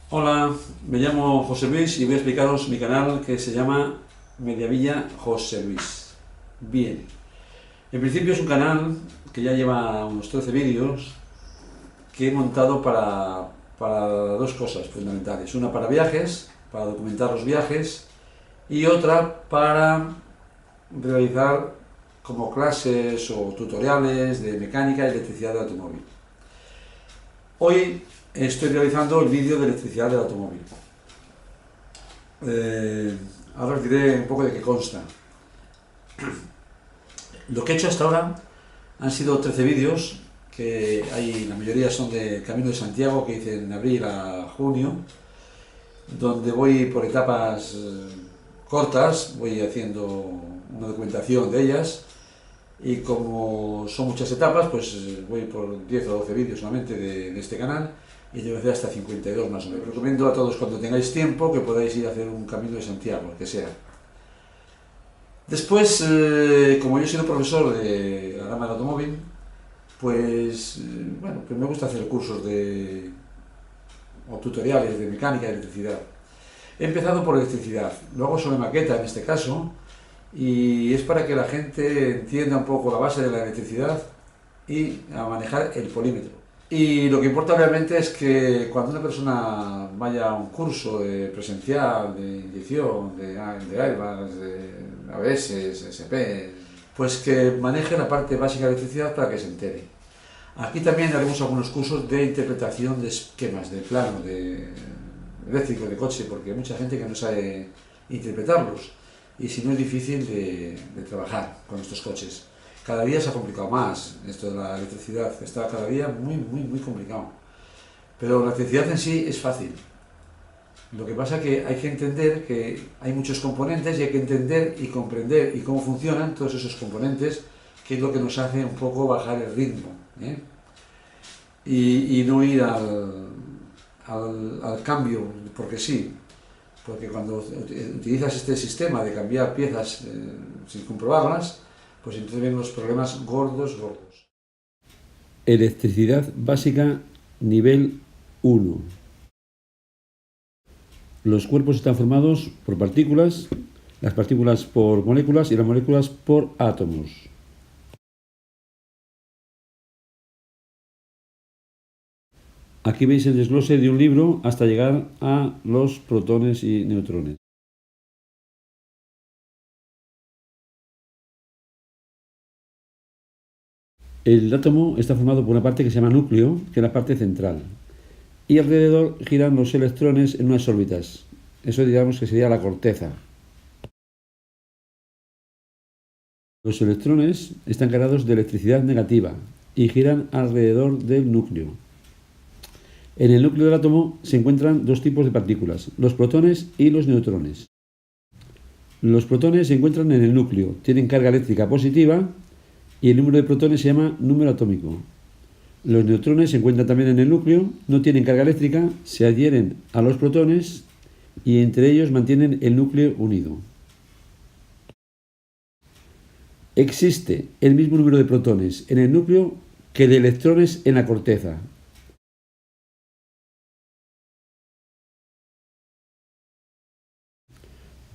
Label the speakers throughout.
Speaker 1: Hola, me llamo José Luis y voy a explicaros mi canal que se llama Mediavilla José Luis. Bien, en principio es un canal que ya lleva unos 13 vídeos que he montado para dos cosas fundamentales. Una para viajes, para documentar los viajes, y otra para realizar como clases o tutoriales de mecánica y electricidad del automóvil. Hoy estoy realizando el vídeo de electricidad del automóvil. Ahora os diré un poco de qué consta. Lo que he hecho hasta ahora han sido 13 vídeos, que la mayoría son de Camino de Santiago, que hice en abril a junio, donde voy por etapas cortas, voy haciendo una documentación de ellas, y como son muchas etapas, pues voy por 10 o 12 vídeos solamente de este canal, y yo hacer hasta 52 más o menos. Recomiendo a todos, cuando tengáis tiempo, que podáis ir a hacer un Camino de Santiago, el que sea. Después, como yo he sido profesor de la rama del automóvil, pues, bueno, pues me gusta hacer cursos o tutoriales de mecánica y electricidad. He empezado por electricidad, lo hago sobre maqueta en este caso, y es para que la gente entienda un poco la base de la electricidad y a manejar el polímetro. Y lo que importa realmente es que cuando una persona vaya a un curso presencial de inyección, de airbags, de ABS, SP, pues que maneje la parte básica de electricidad para que se entere. Aquí también haremos algunos cursos de interpretación de esquemas, de plano, de eléctrico, de coche, porque hay mucha gente que no sabe interpretarlos y si no es difícil de trabajar con estos coches. Cada día se ha complicado más esto de la electricidad, está cada día muy complicado. Pero la electricidad en sí es fácil. Lo que pasa es que hay que entender que hay muchos componentes y hay que entender y comprender y cómo funcionan todos esos componentes, que es lo que nos hace un poco bajar el ritmo, ¿eh? Y no ir al cambio, porque sí, porque cuando utilizas este sistema de cambiar piezas sin comprobarlas, pues entonces vienen los problemas gordos. Electricidad básica nivel 1. Los cuerpos están formados por partículas, las partículas por moléculas y las moléculas por átomos. Aquí veis el desglose de un libro hasta llegar a los protones y neutrones. El átomo está formado por una parte que se llama núcleo, que es la parte central, y alrededor giran los electrones en unas órbitas. Eso digamos que sería la corteza. Los electrones están cargados de electricidad negativa y giran alrededor del núcleo. En el núcleo del átomo se encuentran dos tipos de partículas, los protones y los neutrones. Los protones se encuentran en el núcleo, tienen carga eléctrica positiva y el número de protones se llama número atómico. Los neutrones se encuentran también en el núcleo, no tienen carga eléctrica, se adhieren a los protones y entre ellos mantienen el núcleo unido. Existe el mismo número de protones en el núcleo que de electrones en la corteza.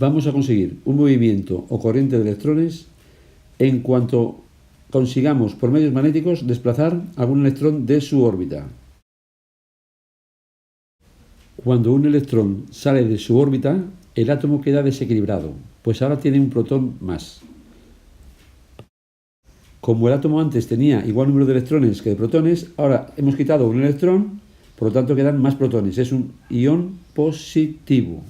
Speaker 1: Vamos a conseguir un movimiento o corriente de electrones en cuanto consigamos por medios magnéticos desplazar algún electrón de su órbita. Cuando un electrón sale de su órbita, el átomo queda desequilibrado, pues ahora tiene un protón más. Como el átomo antes tenía igual número de electrones que de protones, ahora hemos quitado un electrón, por lo tanto quedan más protones. Es un ion positivo.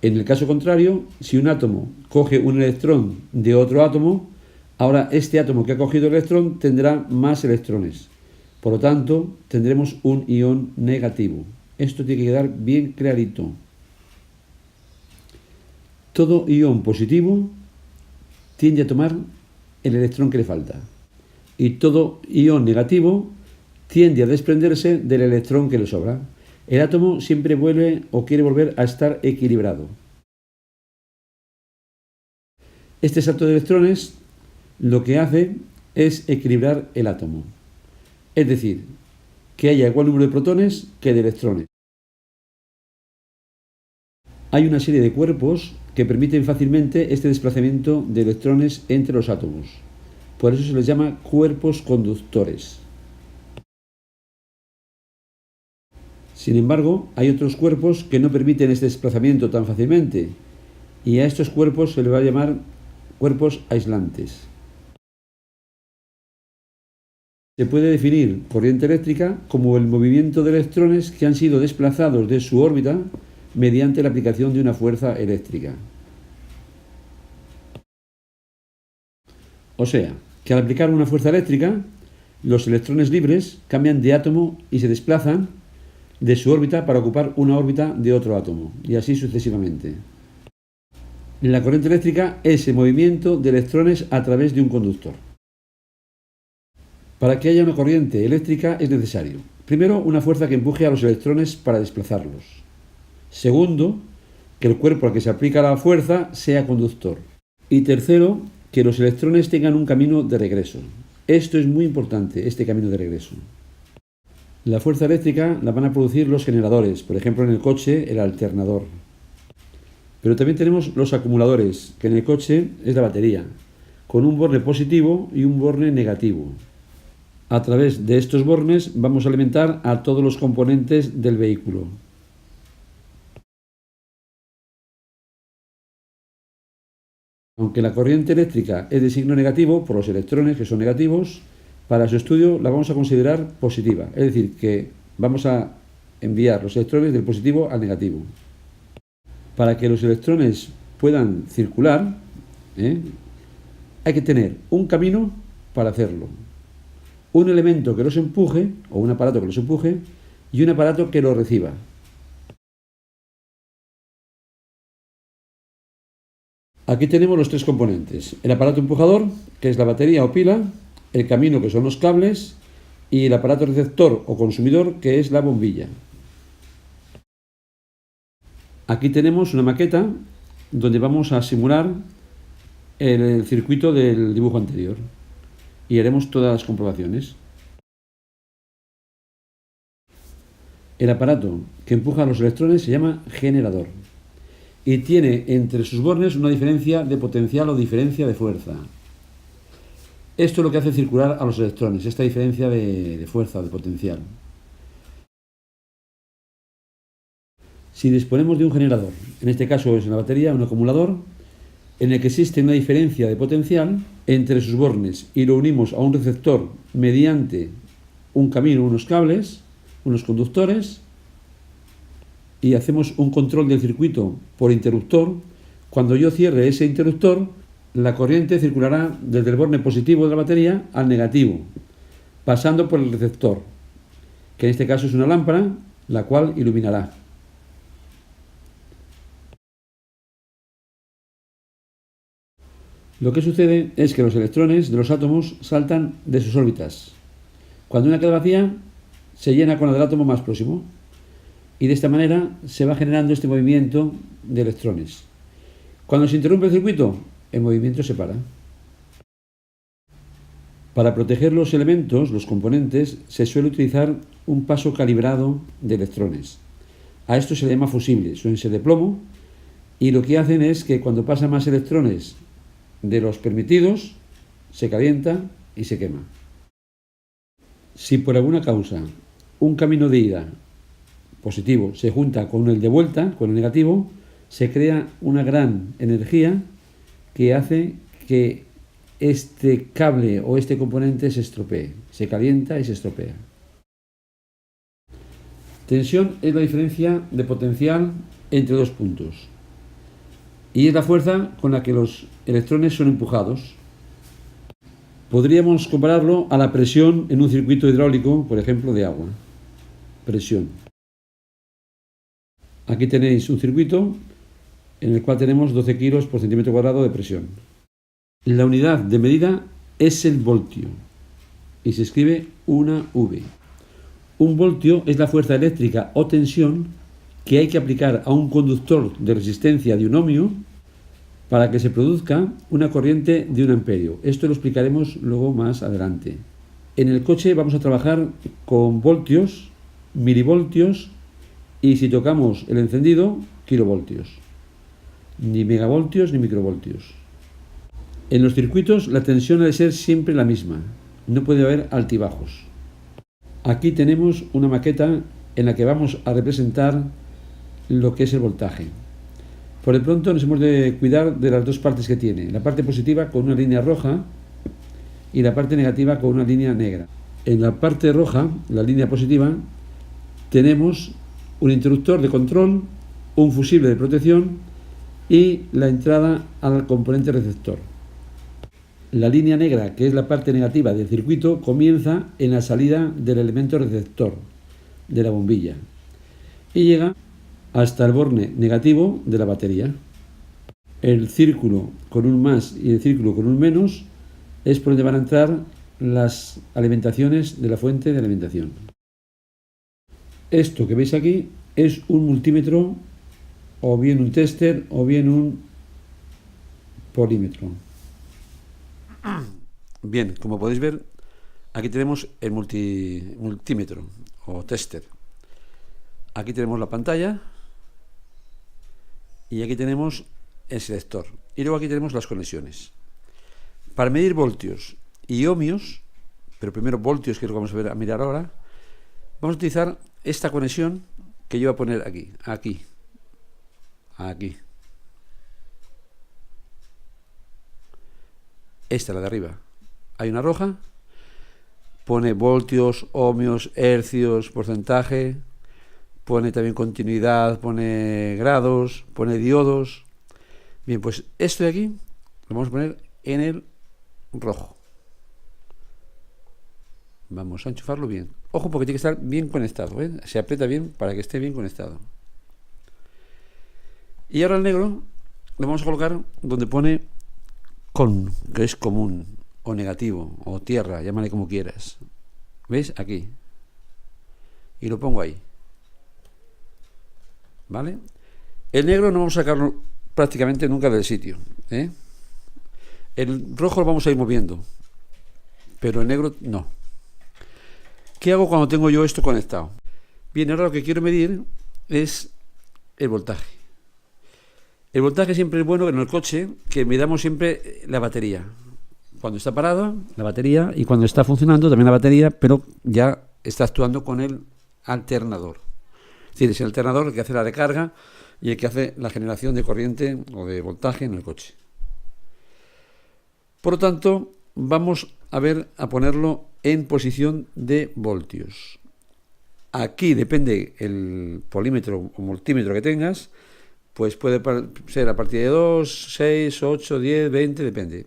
Speaker 1: En el caso contrario, si un átomo coge un electrón de otro átomo, ahora este átomo que ha cogido el electrón tendrá más electrones. Por lo tanto, tendremos un ion negativo. Esto tiene que quedar bien clarito. Todo ion positivo tiende a tomar el electrón que le falta. Y todo ion negativo tiende a desprenderse del electrón que le sobra. El átomo siempre vuelve o quiere volver a estar equilibrado. Este salto de electrones lo que hace
Speaker 2: es equilibrar el átomo. Es decir, que haya igual número de protones que de electrones. Hay una serie de cuerpos que permiten fácilmente este desplazamiento de electrones entre los átomos. Por eso se les llama cuerpos conductores. Sin embargo, hay otros cuerpos que no permiten este desplazamiento tan fácilmente, y a estos cuerpos se les va a llamar cuerpos aislantes. Se puede definir corriente eléctrica como el movimiento de electrones que han sido desplazados de su órbita mediante la aplicación de una fuerza eléctrica. O sea, que al aplicar una fuerza eléctrica, los electrones libres cambian de átomo y se desplazan de su órbita para ocupar una órbita de otro átomo, y así sucesivamente. La corriente eléctrica es el movimiento de electrones a través de un conductor. Para que haya una corriente eléctrica es necesario, primero, una fuerza que empuje a los electrones para desplazarlos. Segundo, que el cuerpo al que se aplica la fuerza sea conductor. Y tercero, que los electrones tengan un camino de regreso. Esto es muy importante, este camino de regreso. La fuerza eléctrica la van a producir los generadores, por ejemplo en el coche el alternador. Pero también tenemos los acumuladores, que en el coche es la batería, con un borne positivo y un borne negativo. A través de estos bornes vamos a alimentar a todos los componentes del vehículo. Aunque la corriente eléctrica es de signo negativo por los electrones que son negativos, para su estudio la vamos a considerar positiva, es decir, que vamos a enviar los electrones del positivo al negativo. Para que los electrones puedan circular, hay que tener un camino para hacerlo, un elemento que los empuje, o un aparato que los empuje, y un aparato que los reciba. Aquí tenemos los tres componentes: el aparato empujador, que es la batería o pila, el camino, que son los cables, y el aparato receptor o consumidor, que es la bombilla. Aquí tenemos una maqueta donde vamos a simular el circuito del dibujo anterior y haremos todas las comprobaciones. El aparato que empuja a los electrones se llama generador y tiene entre sus bornes una diferencia de potencial o diferencia de fuerza. Esto es lo que hace circular a los electrones, esta diferencia de fuerza o de potencial. Si disponemos de un generador, en este caso es una batería, un acumulador, en el que existe una diferencia de potencial entre sus bornes y lo unimos a un receptor mediante un camino, unos cables, unos conductores, y hacemos un control del circuito por interruptor, cuando yo cierre ese interruptor, la corriente circulará desde el borne positivo de la batería al negativo, pasando por el receptor, que en este caso es una lámpara, la cual iluminará. Lo que sucede es que los electrones de los átomos saltan de sus órbitas. Cuando una queda vacía, se llena con la del átomo más próximo. Y de esta manera se va generando este movimiento de electrones. Cuando se interrumpe el circuito, el movimiento se para. Para proteger los elementos, los componentes, se suele utilizar un paso calibrado de electrones. A esto se le llama fusible, suelen ser de plomo, y lo que hacen es que cuando pasan más electrones de los permitidos, se calienta y se quema. Si por alguna causa un camino de ida positivo se junta con el de vuelta, con el negativo, se crea una gran energía que hace que este cable o este componente se estropee, se calienta y se estropea. Tensión es la diferencia de potencial entre dos puntos y es la fuerza con la que los electrones son empujados. Podríamos compararlo a la presión en un circuito hidráulico, por ejemplo, de agua. Presión. Aquí tenéis un circuito en el cual tenemos 12 kilos por centímetro cuadrado de presión. La unidad de medida es el voltio y se escribe una V. Un voltio es la fuerza eléctrica o tensión que hay que aplicar a un conductor de resistencia de un ohmio para que se produzca una corriente de 1 amperio. Esto lo explicaremos luego más adelante. En el coche vamos a trabajar con voltios, milivoltios y si tocamos el encendido, kilovoltios. Ni megavoltios ni microvoltios. En los circuitos la tensión ha de ser siempre la misma, no puede haber altibajos. Aquí tenemos una maqueta en la que vamos a representar lo que es el voltaje. Por de pronto nos hemos de cuidar de las dos partes que tiene, la parte positiva con una línea roja y la parte negativa con una línea negra. En la parte roja, la línea positiva, tenemos un interruptor de control, un fusible de protección y la entrada al componente receptor. La línea negra, que es la parte negativa del circuito, comienza en la salida del elemento receptor de la bombilla y llega hasta el borne negativo de la batería. El círculo con un más y el círculo con un menos es por donde van a entrar las alimentaciones de la fuente de alimentación. Esto que veis aquí es un multímetro o bien un tester o bien un polímetro. Bien, como podéis ver, aquí tenemos el multímetro o tester. Aquí tenemos la pantalla y aquí tenemos el selector. Y luego aquí tenemos las conexiones. Para medir voltios y ohmios, pero primero voltios, que es lo que vamos a mirar ahora, vamos a utilizar esta conexión que yo voy a poner aquí. Esta, la de arriba. Hay una roja, pone voltios, ohmios, hercios, porcentaje, pone también continuidad, pone grados, pone diodos. Bien, pues esto de aquí lo vamos a poner en el rojo. Vamos a enchufarlo bien. Ojo, porque tiene que estar bien conectado, ¿eh? Se aprieta bien para que esté bien conectado. Y ahora el negro lo vamos a colocar donde pone con, que es común, o negativo, o tierra, llámale como quieras. ¿Veis? Aquí. Y lo pongo ahí. ¿Vale? El negro no vamos a sacarlo prácticamente nunca del sitio, ¿eh? El rojo lo vamos a ir moviendo, pero el negro no. ¿Qué hago cuando tengo yo esto conectado? Bien, ahora lo que quiero medir es el voltaje. El voltaje siempre es bueno en el coche que midamos siempre la batería. Cuando está parada, la batería, y cuando está funcionando también la batería, pero ya está actuando con el alternador. Es decir, es el alternador el que hace la recarga y el que hace la generación de corriente o de voltaje en el coche. Por lo tanto, vamos a ponerlo en posición de voltios. Aquí depende el polímetro o multímetro que tengas, pues puede ser a partir de 2, 6, 8, 10, 20, depende.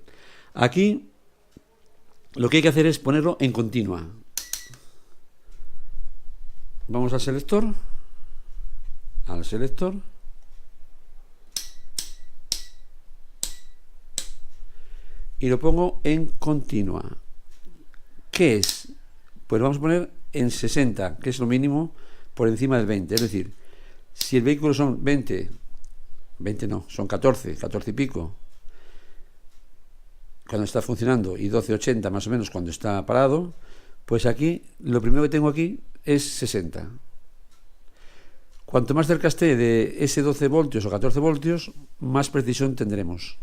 Speaker 2: Aquí lo que hay que hacer es ponerlo en continua. Vamos al selector. Y lo pongo en continua. ¿Qué es? Pues lo vamos a poner en 60, que es lo mínimo por encima del 20. Es decir, si el vehículo son 20 no, son 14 y pico cuando está funcionando y 12,80 más o menos cuando está parado, pues aquí lo primero que tengo aquí es 60. Cuanto más cerca esté de ese 12 voltios o 14 voltios, más precisión tendremos.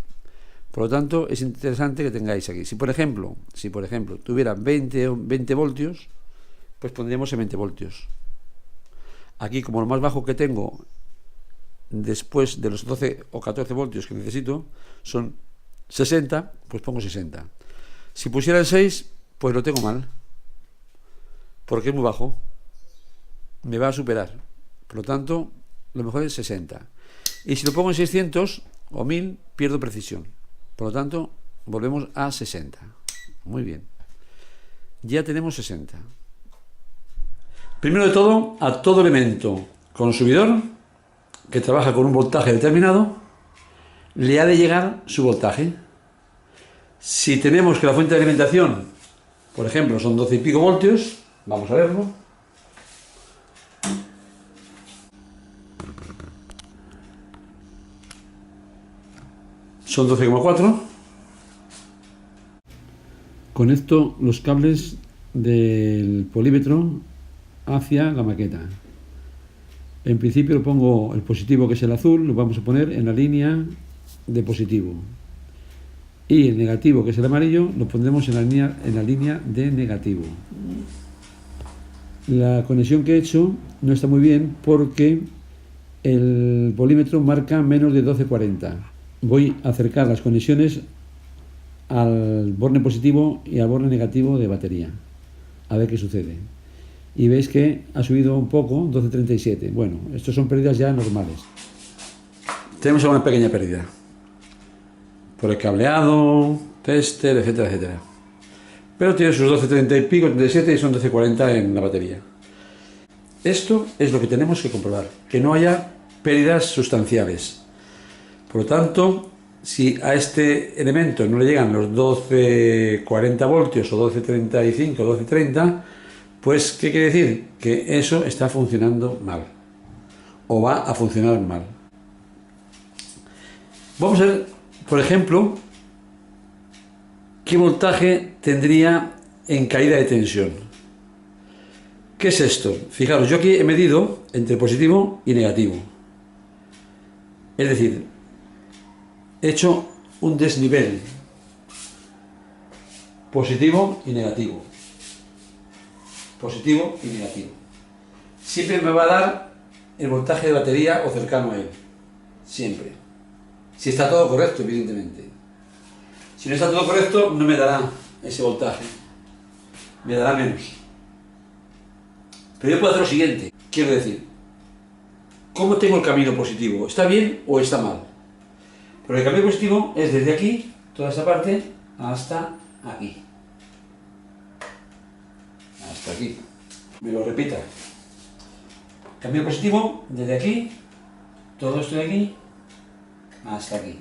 Speaker 2: Por lo tanto, es interesante que tengáis aquí. Si por ejemplo tuviera 20 voltios, pues pondríamos en 20 voltios. Aquí, como lo más bajo que tengo después de los 12 o 14 voltios que necesito son 60, pues pongo 60. Si pusiera el 6, pues lo tengo mal, porque es muy bajo, me va a superar. Por lo tanto, lo mejor es 60. Y si lo pongo en 600 o 1000, pierdo precisión. Por lo tanto, volvemos a 60. Muy bien. Ya tenemos 60. Primero de todo, a todo elemento consumidor que trabaja con un voltaje determinado, le ha de llegar su voltaje. Si tenemos que la fuente de alimentación, por ejemplo, son 12 y pico voltios, vamos a verlo.
Speaker 1: son 12,4.
Speaker 2: Conecto los cables del polímetro hacia la maqueta. En principio lo pongo el positivo, que es el azul, lo vamos a poner en la línea de positivo. Y el negativo, que es el amarillo, lo pondremos en la línea de negativo. La conexión que he hecho no está muy bien porque el polímetro marca menos de 1240. Voy a acercar las conexiones al borne positivo y al borne negativo de batería, a ver qué sucede. Y veis que ha subido un poco, 1237. Bueno, estos son pérdidas ya normales.
Speaker 1: Tenemos una pequeña pérdida por el cableado, tester, etcétera, etcétera. Pero tiene sus 1230 y pico, 37, y son 1240 en la batería. Esto es lo que tenemos que comprobar, que no haya pérdidas sustanciales. Por lo tanto, si a este elemento no le llegan los 1240 voltios o 1235 o 1230, pues ¿qué quiere decir? Que eso está funcionando mal o va a funcionar mal. Vamos a ver, por ejemplo, qué voltaje tendría en caída de tensión. ¿Qué es esto? Fijaros, yo aquí he medido entre positivo y negativo. Es decir, he hecho un desnivel positivo y negativo. Positivo y negativo. Siempre me va a dar el voltaje de batería o cercano a él. Siempre. Si está todo correcto, evidentemente. Si no está todo correcto, no me dará ese voltaje. Me dará menos. Pero yo puedo hacer lo siguiente. Quiero decir, ¿cómo tengo el camino positivo? ¿Está bien o está mal? Porque el camino positivo es desde aquí, toda esta parte, hasta aquí. Hasta aquí. Me lo repita. Camino positivo desde aquí, todo esto de aquí, hasta aquí.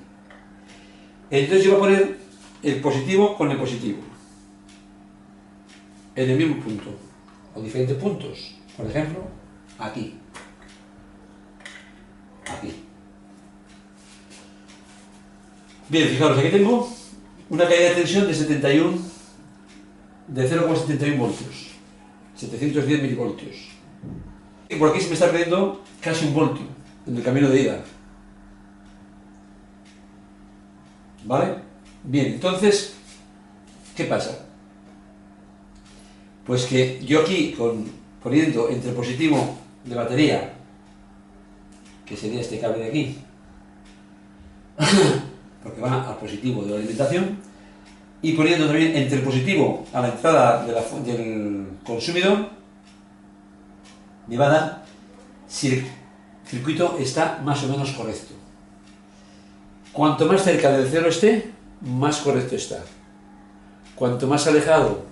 Speaker 1: Entonces yo voy a poner el positivo con el positivo en el mismo punto, o diferentes puntos. Por ejemplo, aquí. Aquí. Bien, fijaros, aquí tengo una caída de tensión de 0,71 voltios, 710 milivoltios. Y por aquí se me está perdiendo casi un voltio en el camino de ida. ¿Vale? Bien, entonces, ¿qué pasa? Pues que yo aquí, poniendo entre el positivo de batería, que sería este cable de aquí, porque va al positivo de la alimentación, y poniendo también entre el positivo a la entrada del consumidor, me va a dar si el circuito está más o menos correcto. Cuanto más cerca del cero esté, más correcto está. Cuanto más alejado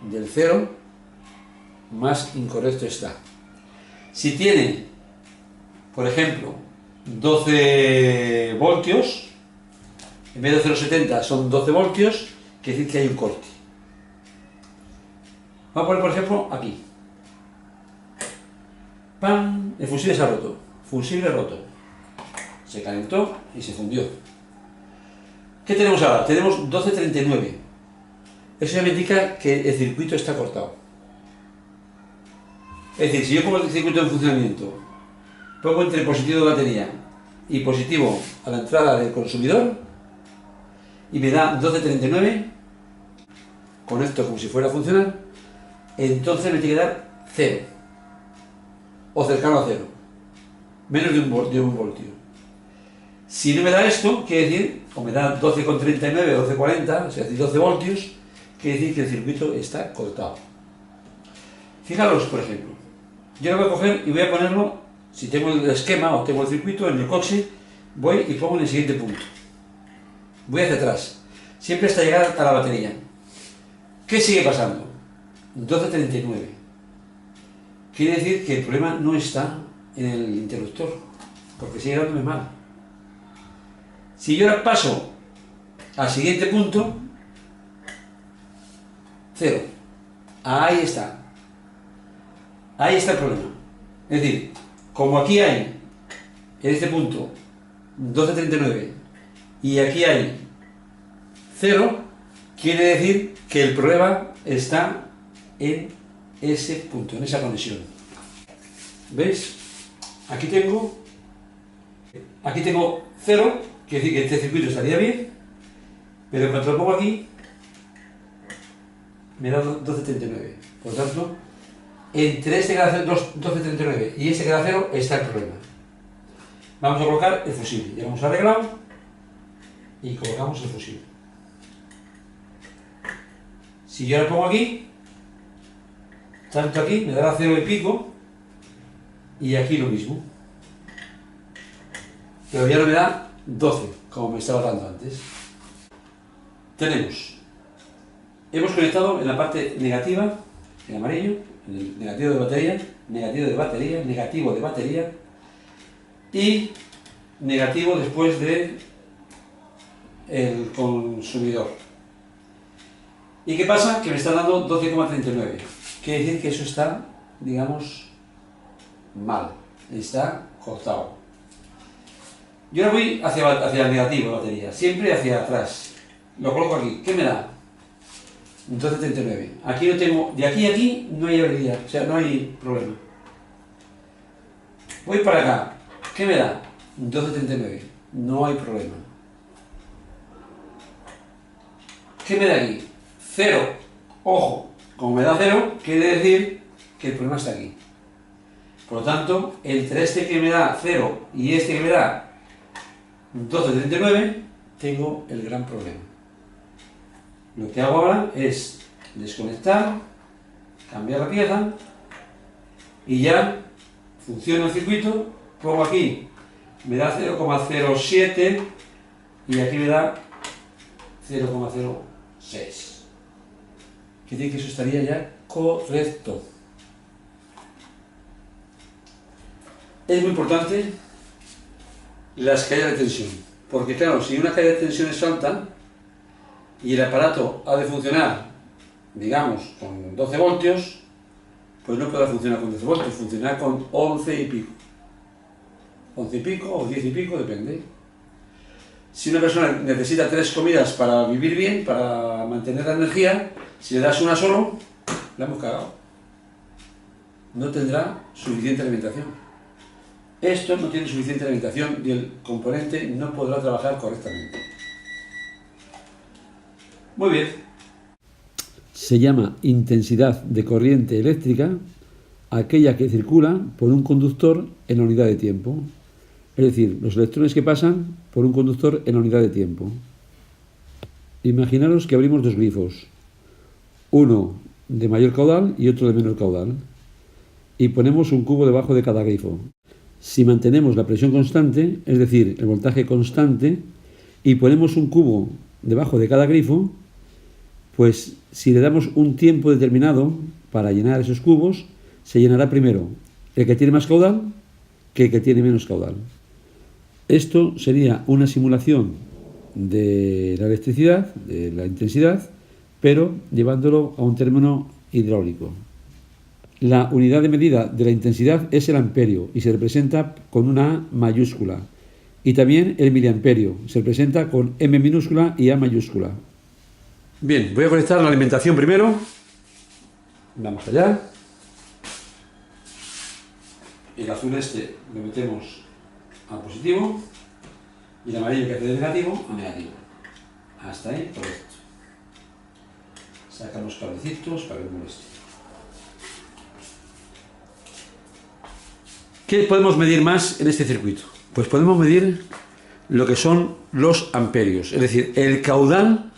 Speaker 1: del cero, más incorrecto está. Si tiene, por ejemplo, 12 voltios, en vez de 0,70 son 12 voltios, quiere decir que hay un corte. Vamos a poner, por ejemplo, aquí. ¡Pam! El fusible se ha roto. Fusible roto. Se calentó y se fundió. ¿Qué tenemos ahora? Tenemos 1239. Eso ya me indica que el circuito está cortado. Es decir, si yo pongo el circuito en funcionamiento, pongo entre positivo de batería y positivo a la entrada del consumidor y me da 1239, conecto como si fuera a funcionar, entonces me tiene que dar 0 o cercano a 0, menos de un voltio. Si no me da esto, quiere decir, o me da 12,39 o 12,40, o sea, 12 voltios, quiere decir que el circuito está cortado. Fijaros, por ejemplo, yo lo voy a coger y voy a ponerlo, si tengo el esquema o tengo el circuito en el coche, voy y pongo en el siguiente punto. Voy hacia atrás, siempre hasta llegar a la batería. ¿Qué sigue pasando? 1239. Quiere decir que el problema no está en el interruptor, porque sigue dándome mal. Si yo ahora paso al siguiente punto, 0. Ahí está. Ahí está el problema. Es decir, como aquí hay, en este punto, 1239
Speaker 2: y aquí hay 0, quiere decir que el problema está en ese punto, en esa conexión. ¿Veis? Aquí tengo 0, quiere decir que este circuito estaría bien, pero cuando lo pongo aquí me da 1239. Por tanto, entre este que da 1239 y este que da 0 está el problema. Vamos a colocar el fusible. Ya lo hemos arreglado y colocamos el fusible. Si yo lo pongo aquí, tanto aquí me dará 0 y pico, y aquí lo mismo. Pero ya no me da 12, como me estaba dando antes. Hemos conectado en la parte negativa, en amarillo, en el negativo de batería, negativo de batería y negativo después de el consumidor. ¿Y qué pasa? Que me está dando 12,39. Quiere decir que eso está, digamos, mal, está cortado. Yo ahora voy hacia el negativo de batería, siempre hacia atrás. Lo coloco aquí. ¿Qué me da? 12,39. Aquí no tengo, de aquí a aquí no hay avería, o sea, no hay problema. Voy para acá. ¿Qué me da? 12,39. No hay problema. ¿Qué me da aquí? 0. Ojo, como me da 0, quiere decir que el problema está aquí. Por lo tanto, entre este que me da 0 y este que me da 12,39, tengo el gran problema. Lo que hago ahora es desconectar, cambiar la pieza y ya funciona el circuito. Pongo aquí, me da 0,07 y aquí me da 0,06. Quiere decir que eso estaría ya correcto. Es muy importante las caídas de tensión, porque claro, si una caída de tensión es alta y el aparato ha de funcionar, digamos, con 12 voltios, pues no podrá funcionar con 12 voltios, funcionará con 11 y pico. 11 y pico o 10 y pico, depende. Si una persona necesita 3 comidas para vivir bien, para mantener la energía, si le das una solo, la hemos cagado. No tendrá suficiente alimentación. Esto no tiene suficiente alimentación y el componente no podrá trabajar correctamente. Muy bien. Se llama intensidad de corriente eléctrica aquella que circula por un conductor en la unidad de tiempo. Es decir, los electrones que pasan por un conductor en la unidad de tiempo. Imaginaros que abrimos dos grifos, uno de mayor caudal y otro de menor caudal, y ponemos un cubo debajo de cada grifo. Si mantenemos la presión constante, es decir, el voltaje constante, y ponemos un cubo debajo de cada grifo, pues si le damos un tiempo determinado para llenar esos cubos, se llenará primero el que tiene más caudal que el que tiene menos caudal. Esto sería una simulación de la electricidad, de la intensidad, pero llevándolo a un término hidráulico. La unidad de medida de la intensidad es el amperio y se representa con una A mayúscula. Y también el miliamperio se representa con M minúscula y A mayúscula. Bien, voy a conectar la alimentación primero. Vamos allá. El azul este lo metemos a positivo y el amarillo que hace de negativo a negativo. Hasta ahí, correcto. Sacamos cablecitos para que no moleste. ¿Qué podemos medir más en este circuito? Pues podemos medir lo que son los amperios, es decir, el caudal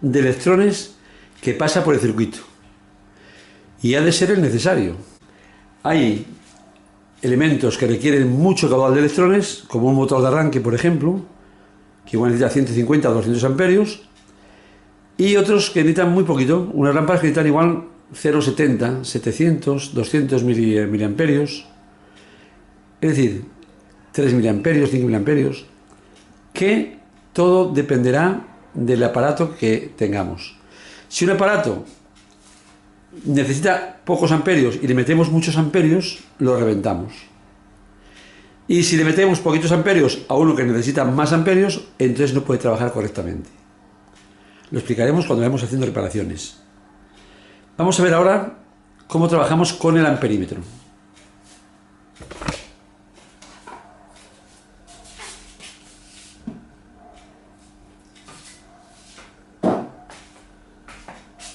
Speaker 2: de electrones que pasa por el circuito. Y ha de ser el necesario. Hay elementos que requieren mucho caudal de electrones, como un motor de arranque, por ejemplo, que igual necesita 150 o 200 amperios, y otros que necesitan muy poquito, unas lámparas que necesitan igual 0,70, 700, 200 miliamperios, es decir, 3 miliamperios, 5 miliamperios, que todo dependerá del aparato que tengamos. Si un aparato necesita pocos amperios y le metemos muchos amperios, lo reventamos. Y si le metemos poquitos amperios a uno que necesita más amperios, entonces no puede trabajar correctamente. Lo explicaremos cuando vayamos haciendo reparaciones. Vamos a ver ahora cómo trabajamos con el amperímetro.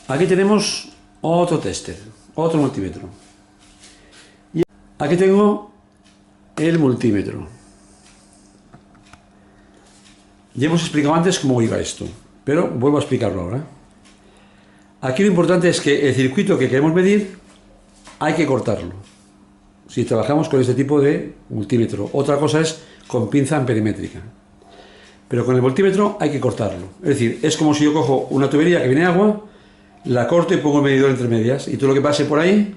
Speaker 2: Aquí tenemos otro tester, otro multímetro. Y aquí tengo el multímetro. Ya hemos explicado antes cómo iba esto, pero vuelvo a explicarlo ahora. Aquí lo importante es que el circuito que queremos medir hay que cortarlo. Si trabajamos con este tipo de multímetro. Otra cosa es con pinza amperimétrica. Pero con el multímetro hay que cortarlo. Es decir, es como si yo cojo una tubería que viene agua, la corto y pongo el medidor entre medias, y todo lo que pase por ahí,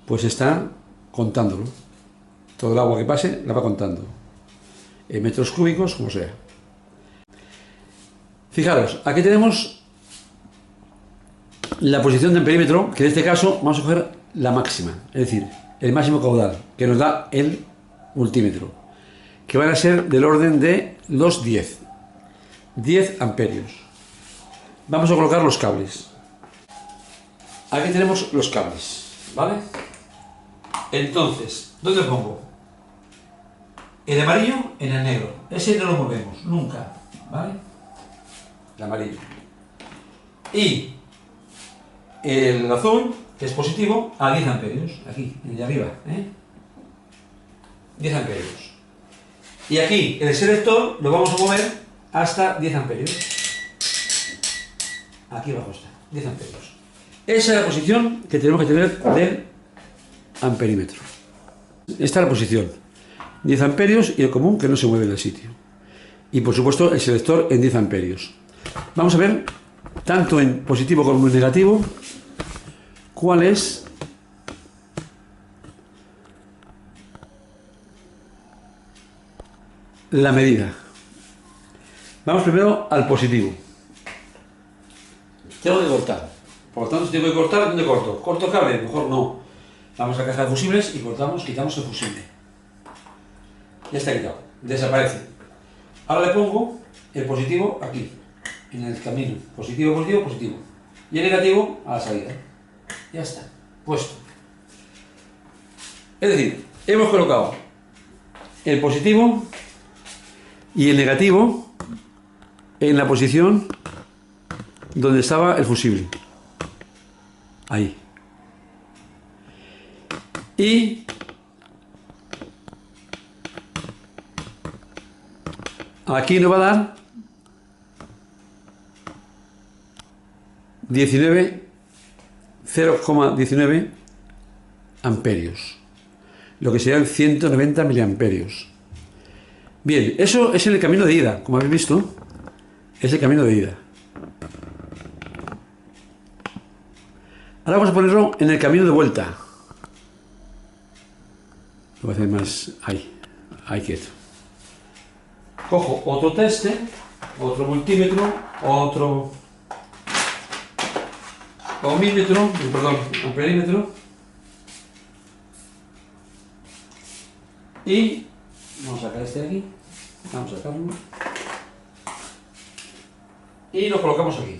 Speaker 2: pues está contándolo. Todo el agua que pase la va contando. En metros cúbicos, como sea. Fijaros, aquí tenemos la posición del amperímetro, que en este caso vamos a coger la máxima, es decir, el máximo caudal, que nos da el multímetro, que van a ser del orden de los 10 amperios. Vamos a colocar los cables. Aquí tenemos los cables, ¿vale? Entonces, ¿dónde pongo? El amarillo en el negro. Ese no lo movemos, nunca, ¿vale? El amarillo. Y el azul, que es positivo, a 10 amperios, aquí, en el de arriba, 10 amperios. Y aquí, el selector, lo vamos a mover hasta 10 amperios. Aquí abajo está, 10 amperios. Esa es la posición que tenemos que tener del amperímetro. Esta es la posición. 10 amperios y el común que no se mueve del sitio. Y por supuesto el selector en 10 amperios. Vamos a ver, tanto en positivo como en negativo, cuál es la medida. Vamos primero al positivo. Tengo que cortar. Por lo tanto, si tengo que cortar, ¿dónde corto? ¿Corto el cable? Mejor no. Vamos a caja de fusibles y cortamos, quitamos el fusible. Ya está quitado. Desaparece. Ahora le pongo el positivo aquí, en el camino. Positivo, positivo, positivo. Y el negativo a la salida. Ya está. Puesto. Es decir, hemos colocado el positivo y el negativo en la posición donde estaba el fusible. Ahí. Y aquí nos va a dar 0,19 amperios, lo que serían 190 miliamperios. Bien, eso es en el camino de ida, como habéis visto, es el camino de ida. Ahora vamos a ponerlo en el camino de vuelta. Lo voy a hacer más ahí quieto. Cojo otro teste, otro multímetro, otro ohmímetro, perdón, amperímetro, y vamos a sacar este de aquí, vamos a sacarlo, y lo colocamos aquí.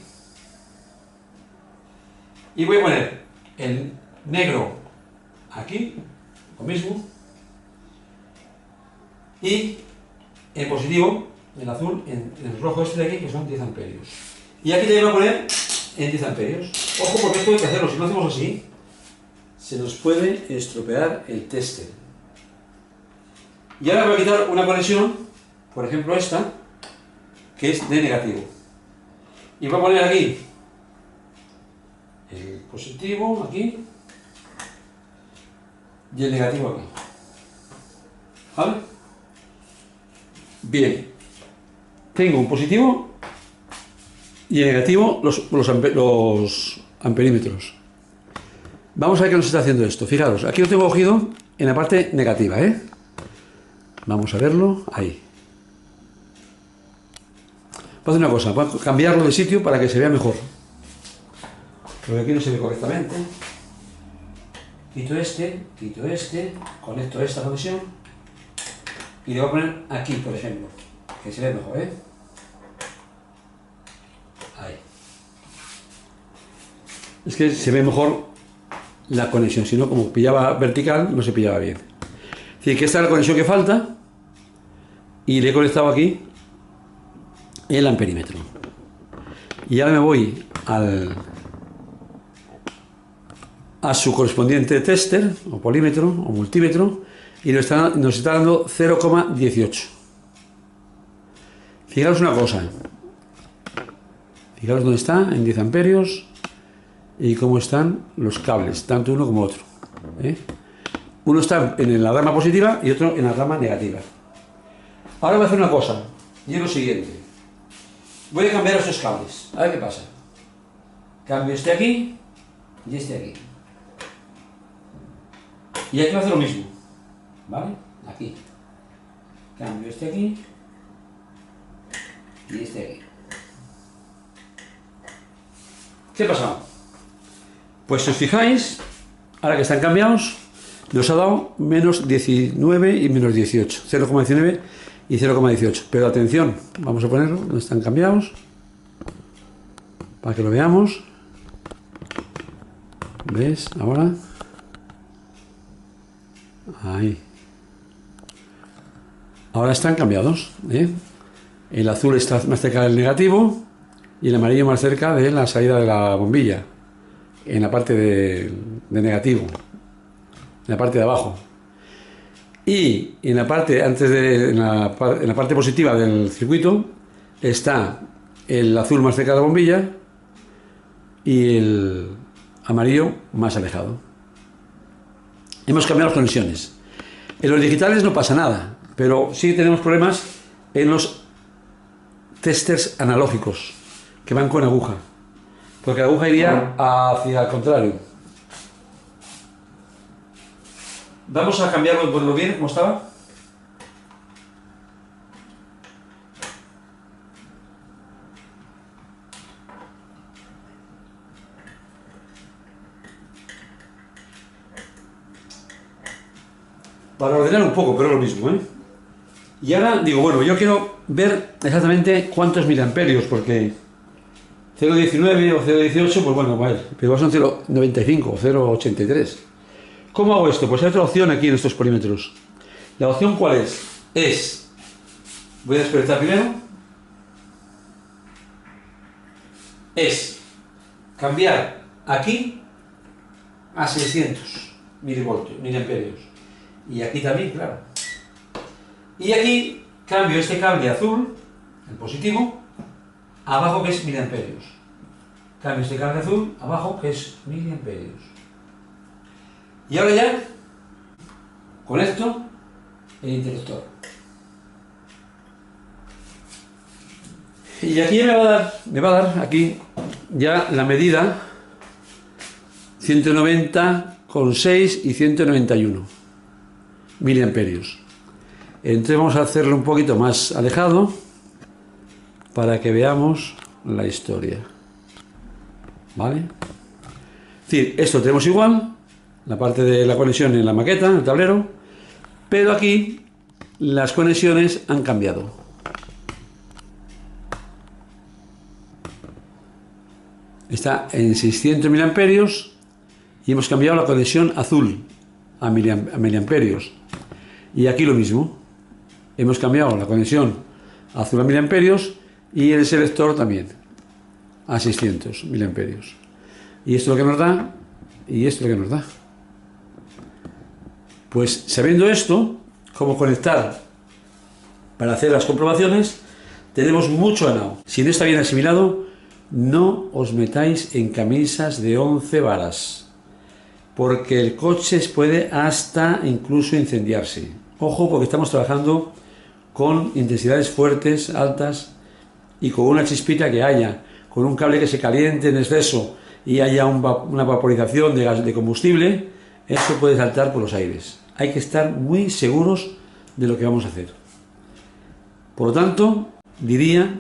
Speaker 2: Y voy a poner el negro aquí, lo mismo, y en positivo, el azul, en el rojo este de aquí, que son 10 amperios. Y aquí te voy a poner en 10 amperios. Ojo, porque esto hay que hacerlo, si lo hacemos así, se nos puede estropear el tester. Y ahora voy a quitar una conexión, por ejemplo esta, que es de negativo. Y voy a poner aquí el positivo, aquí, y el negativo aquí. ¿Vale? Bien. Tengo un positivo y el negativo, los amperímetros. Vamos a ver qué nos está haciendo esto. Fijaros, aquí lo tengo cogido en la parte negativa, Vamos a verlo, ahí. Voy a hacer una cosa, voy a cambiarlo de sitio para que se vea mejor. Porque aquí no se ve correctamente. Quito este, conecto esta conexión y le voy a poner aquí, por ejemplo, que se ve mejor, ¿eh? Ahí. Es que se ve mejor la conexión, si no, como pillaba vertical, no se pillaba bien. Es decir, que esta es la conexión que falta y le he conectado aquí el amperímetro. Y ahora me voy a su correspondiente tester, o polímetro, o multímetro, y nos está dando 0,18. Fijaros una cosa. Fijaros dónde está, en 10 amperios, y cómo están los cables, tanto uno como otro. Uno está en la rama positiva y otro en la rama negativa. Ahora voy a hacer una cosa, y es lo siguiente. Voy a cambiar estos cables, a ver qué pasa. Cambio este aquí y este aquí. Y aquí va a hacer lo mismo, ¿vale? Aquí. Cambio este aquí y este aquí. ¿Qué pasa? Pues si os fijáis, ahora que están cambiados, nos ha dado menos 19 y menos 18, 0,19 y 0,18. Pero atención, vamos a ponerlo, no están cambiados, para que lo veamos. ¿Ves? Ahora. Ahí. Ahora están cambiados, ¿eh? El azul está más cerca del negativo y el amarillo más cerca de la salida de la bombilla, en la parte de negativo, en la parte de abajo. Y en la parte, en la parte positiva del circuito está el azul más cerca de la bombilla y el amarillo más alejado. Hemos cambiado las conexiones. En los digitales no pasa nada, pero sí tenemos problemas en los testers analógicos que van con aguja, porque la aguja iría hacia el contrario. Vamos a cambiarlo, ponerlo bien como estaba. Para ordenar un poco, pero es lo mismo, ¿eh? Y ahora digo, bueno, yo quiero ver exactamente cuántos miliamperios, porque 0,19 o 0,18, pues bueno, vale, pero son 0,95 o 0,83. ¿Cómo hago esto? Pues hay otra opción aquí en estos polímetros. ¿La opción cuál es? Voy a despertar primero. Es cambiar aquí a 600 miliamperios. Y aquí también, claro. Y aquí cambio este cable azul, el positivo, abajo que es miliamperios. Cambio este cable azul, abajo que es miliamperios. Y ahora ya conecto el interruptor. Y aquí me va a dar aquí ya la medida 190,6 y 191 miliamperios. Entonces vamos a hacerlo un poquito más alejado para que veamos la historia. ¿Vale? Es decir, esto tenemos igual, la parte de la conexión en la maqueta, en el tablero, pero aquí las conexiones han cambiado. Está en 600 miliamperios y hemos cambiado la conexión azul a miliamperios. Y aquí lo mismo. Hemos cambiado la conexión azul a miliamperios y el selector también a 600 miliamperios. Y esto es lo que nos da, y esto es lo que nos da. Pues sabiendo esto, cómo conectar para hacer las comprobaciones, tenemos mucho ganado. Si no está bien asimilado, no os metáis en camisas de 11 varas, porque el coche puede hasta incluso incendiarse. Ojo, porque estamos trabajando con intensidades fuertes, altas, y con una chispita que haya, con un cable que se caliente en exceso y haya una vaporización de gas de combustible, eso puede saltar por los aires. Hay que estar muy seguros de lo que vamos a hacer. Por lo tanto, diría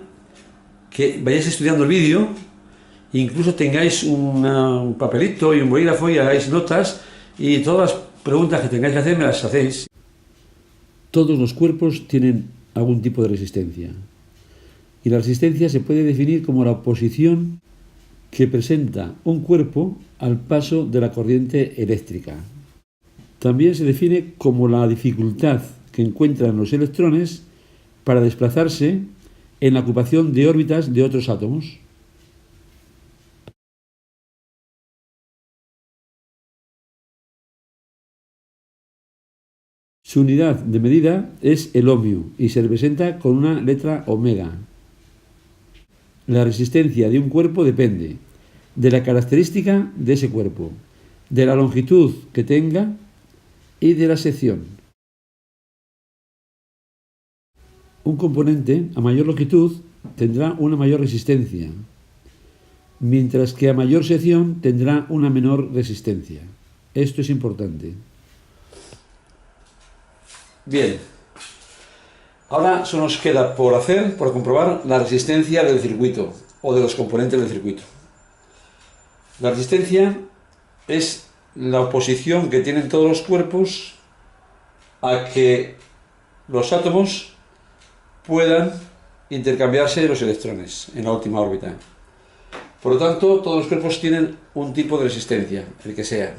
Speaker 2: que vayáis estudiando el vídeo, incluso tengáis un papelito y un bolígrafo y hagáis notas, y todas las preguntas que tengáis que hacer me las hacéis. Todos los cuerpos tienen algún tipo de resistencia. Y la resistencia se puede definir como la oposición que presenta un cuerpo al paso de la corriente eléctrica. También se define como la dificultad que encuentran los electrones para desplazarse en la ocupación de órbitas de otros átomos. Su unidad de medida es el ohmio y se representa con una letra omega. La resistencia de un cuerpo depende de la característica de ese cuerpo, de la longitud que tenga y de la sección. Un componente a mayor longitud tendrá una mayor resistencia, mientras que a mayor sección tendrá una menor resistencia. Esto es importante.
Speaker 1: Bien, ahora solo nos queda por comprobar la resistencia del circuito o de los componentes del circuito. La resistencia es la oposición que tienen todos los cuerpos a que los átomos puedan intercambiarse los electrones en la última órbita. Por lo tanto, todos los cuerpos tienen un tipo de resistencia, el que sea.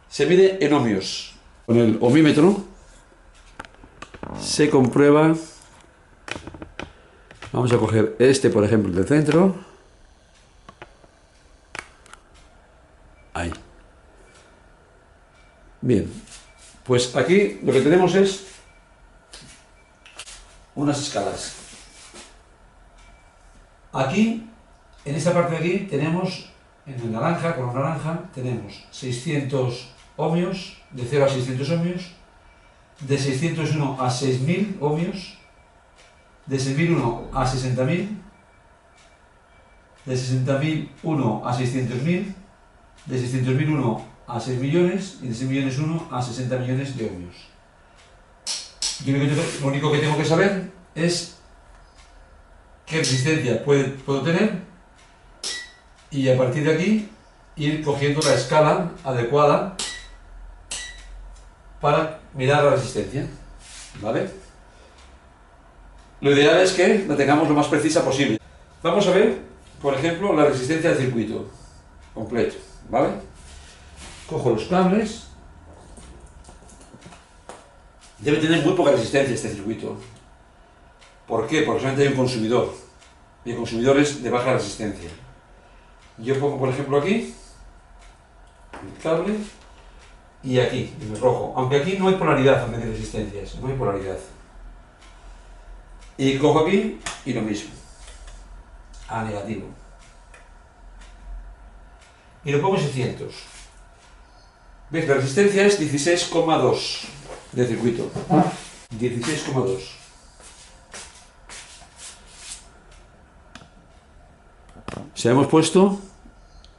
Speaker 1: Se mide en ohmios. Con el ohmímetro se comprueba. Vamos a coger este, por ejemplo, del centro. Ahí. Bien, pues aquí lo que tenemos es unas escalas. Aquí, en esta parte de aquí, tenemos, en el naranja, color naranja, tenemos 600 ohmios, de 0 a 600 ohmios, de 601 a 6000 ohmios, de 6001 a 60.000, de 60.00001 a 600.000, de 600.001 a 6 millones y de 6 millones 1 a 60 millones de ohmios. Yo lo único que tengo que saber es qué resistencia puedo tener y a partir de aquí ir cogiendo la escala adecuada para mirar la resistencia, ¿vale? Lo ideal es que la tengamos lo más precisa posible. Vamos a ver, por ejemplo, la resistencia del circuito completo, ¿vale? Cojo los cables. Debe tener muy poca resistencia este circuito. ¿Por qué? Porque solamente hay un consumidor. Y el consumidor es de baja resistencia. Yo pongo, por ejemplo, aquí el cable y aquí, en el rojo. Aunque aquí no hay polaridad entre resistencias, no hay polaridad. Y cojo aquí y lo mismo. A negativo. Y lo pongo en 600. ¿Ves? La resistencia es 16,2 de circuito. 16,2. Si hemos puesto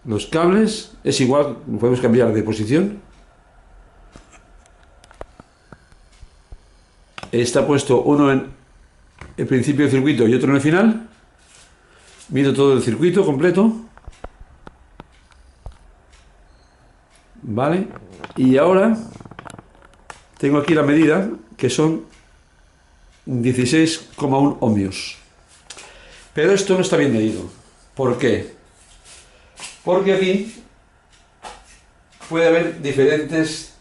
Speaker 1: los cables, es igual, podemos cambiar de posición. Está puesto uno en el principio del circuito y otro en el final. Mido todo el circuito completo. ¿Vale? Y ahora tengo aquí la medida, que son 16,1 ohmios. Pero esto no está bien medido. ¿Por qué? Porque aquí puede haber diferentes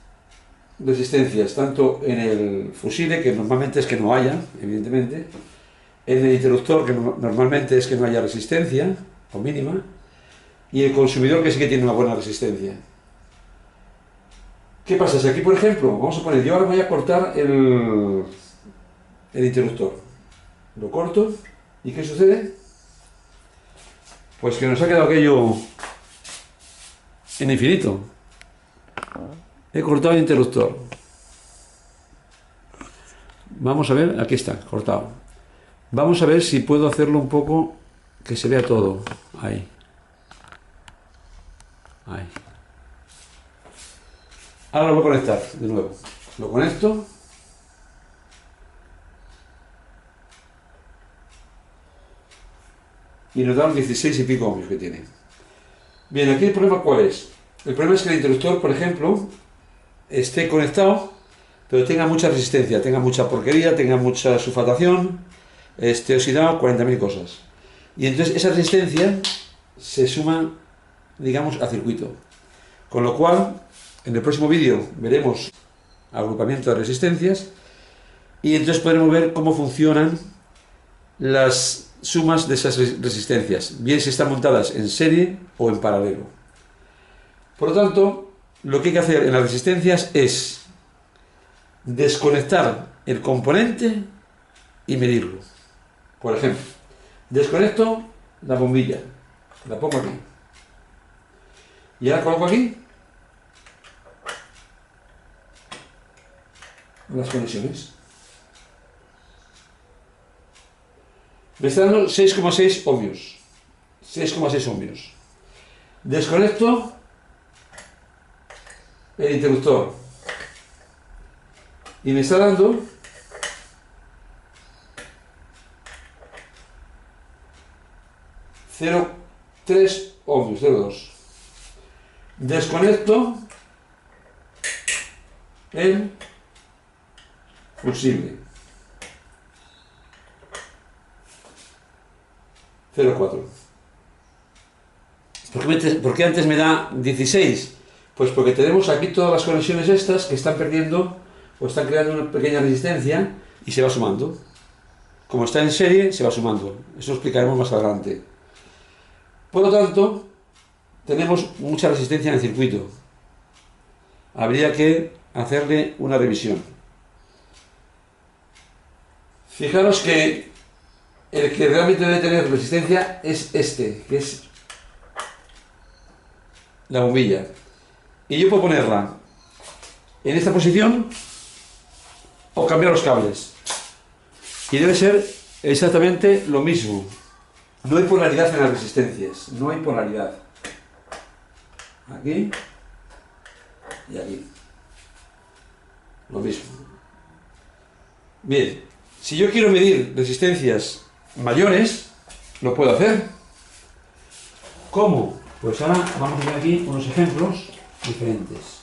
Speaker 1: resistencias, tanto en el fusile, que normalmente es que no haya, evidentemente, en el interruptor, que normalmente es que no haya resistencia, o mínima, y el consumidor, que sí que tiene una buena resistencia. ¿Qué pasa? Si aquí, por ejemplo, vamos a poner, yo ahora voy a cortar el interruptor. Lo corto, ¿y qué sucede? Pues que nos ha quedado aquello en infinito. He cortado el interruptor. Vamos a ver, aquí está, cortado. Vamos a ver si puedo hacerlo un poco que se vea todo. Ahí. Ahí. Ahora lo voy a conectar de nuevo. Lo conecto. Y nos da un 16 y pico ohmios que tiene. Bien, aquí el problema ¿cuál es? El problema es que el interruptor, por ejemplo, esté conectado, pero tenga mucha resistencia, tenga mucha porquería, tenga mucha sulfatación, esté oxidado, 40.000 cosas. Y entonces esa resistencia se suma, digamos, al circuito. Con lo cual, en el próximo vídeo veremos agrupamiento de resistencias y entonces podremos ver cómo funcionan las sumas de esas resistencias, bien si están montadas en serie o en paralelo. Por lo tanto, lo que hay que hacer en las resistencias es desconectar el componente y medirlo. Por ejemplo, desconecto la bombilla, la pongo aquí y ahora coloco aquí las conexiones. Me está dando 6,6 ohmios. 6,6 ohmios. Desconecto el interruptor y me está dando 0,3 ohmios, 0,2. Desconecto el fusible, 0,4. ¿Por qué antes me da 16? Pues porque tenemos aquí todas las conexiones estas que están perdiendo o están creando una pequeña resistencia y se va sumando. Como está en serie, se va sumando. Eso lo explicaremos más adelante. Por lo tanto, tenemos mucha resistencia en el circuito. Habría que hacerle una revisión. Fijaros que el que realmente debe tener resistencia es este, que es la bombilla. Y yo puedo ponerla en esta posición o cambiar los cables. Y debe ser exactamente lo mismo. No hay polaridad en las resistencias, no hay polaridad. Aquí y aquí. Lo mismo. Bien, si yo quiero medir resistencias mayores, lo puedo hacer. ¿Cómo? Pues ahora vamos a ver aquí unos ejemplos diferentes.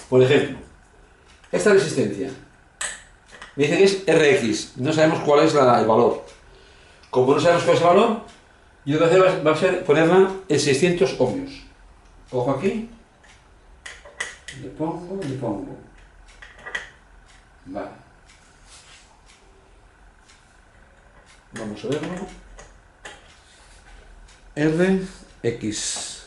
Speaker 1: Por ejemplo, esta resistencia me dice que es Rx, no sabemos cuál es el valor. Como no sabemos cuál es el valor, yo lo que voy a hacer va a ser ponerla en 600 ohmios. Cojo aquí, le pongo. Vale. Vamos a verlo. Rx.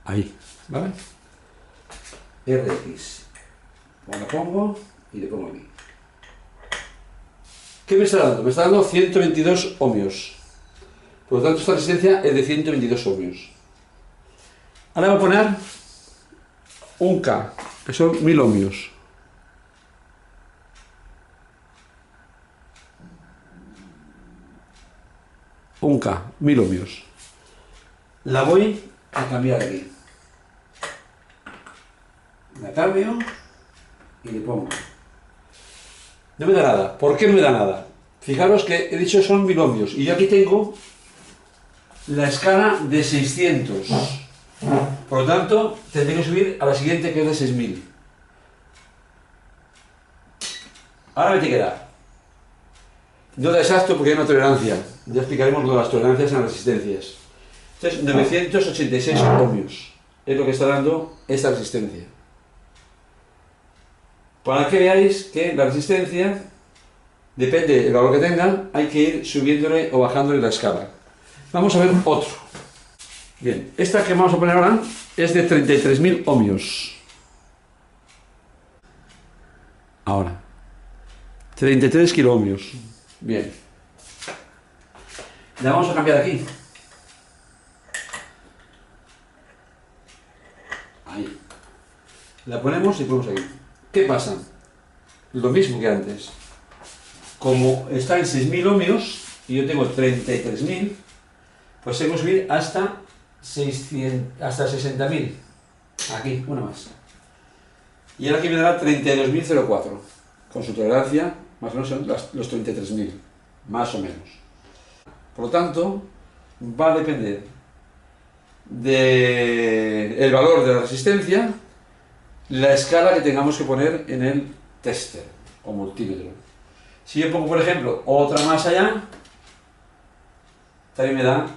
Speaker 1: Ahí, ¿vale? Rx. La pongo y le pongo aquí. ¿Qué me está dando? Me está dando 122 ohmios. Por lo tanto, esta resistencia es de 122 ohmios. Ahora voy a poner un K, que son 1000 ohmios. Un K, 1000 ohmios. La voy a cambiar aquí. La cambio y le pongo. No me da nada. ¿Por qué no me da nada? Fijaros que he dicho son 1000 ohmios y yo aquí tengo la escala de 600. Por lo tanto, tendré que subir a la siguiente, que es de 6000. Ahora me tiene que dar. No da exacto porque hay una tolerancia. Ya explicaremos lo de las tolerancias en las resistencias. Entonces, 986 ohmios es lo que está dando esta resistencia. Para que veáis que la resistencia, depende del valor que tenga, hay que ir subiéndole o bajándole la escala. Vamos a ver otro. Bien, esta que vamos a poner ahora es de 33.000 ohmios. Ahora, 33 kiloohmios. Bien. La vamos a cambiar aquí. Ahí. La ponemos y ponemos aquí. ¿Qué pasa? Lo mismo que antes. Como está en 6.000 ohmios y yo tengo 33.000, pues tengo que subir hasta 60.000. Aquí, una más. Y ahora aquí me dará 32.004. Con su tolerancia, más o menos son los 33.000. Más o menos. Por lo tanto, va a depender del valor de la resistencia la escala que tengamos que poner en el tester o multímetro. Si yo pongo, por ejemplo, otra más allá, también me da,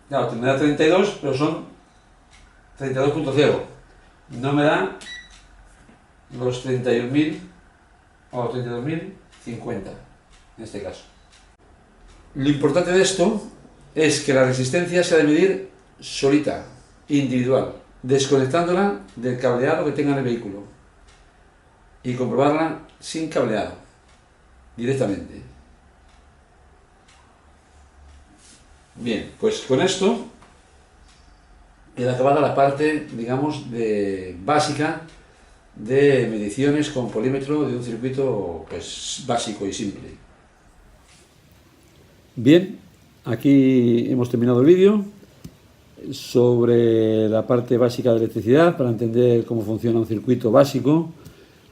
Speaker 1: claro, me da 32, pero son 32.0. No me da los 31.000 o 32.050 en este caso. Lo importante de esto es que la resistencia se ha de medir solita, individual, desconectándola del cableado que tenga en el vehículo y comprobarla sin cableado, directamente. Bien, pues con esto queda acabada la parte, digamos, básica de mediciones con polímetro de un circuito pues, básico y simple.
Speaker 2: Bien, aquí hemos terminado el vídeo sobre la parte básica de electricidad para entender cómo funciona un circuito básico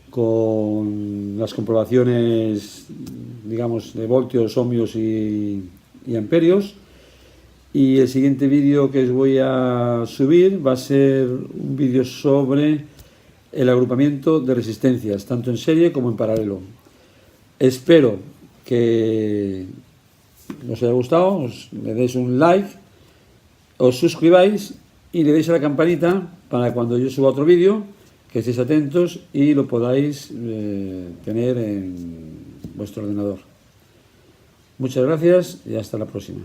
Speaker 2: con las comprobaciones, digamos, de voltios, ohmios y amperios. Y el siguiente vídeo que os voy a subir va a ser un vídeo sobre el agrupamiento de resistencias, tanto en serie como en paralelo. Espero que os haya gustado, le deis un like, os suscribáis y le deis a la campanita para cuando yo suba otro vídeo, que estéis atentos y lo podáis tener en vuestro ordenador. Muchas gracias y hasta la próxima.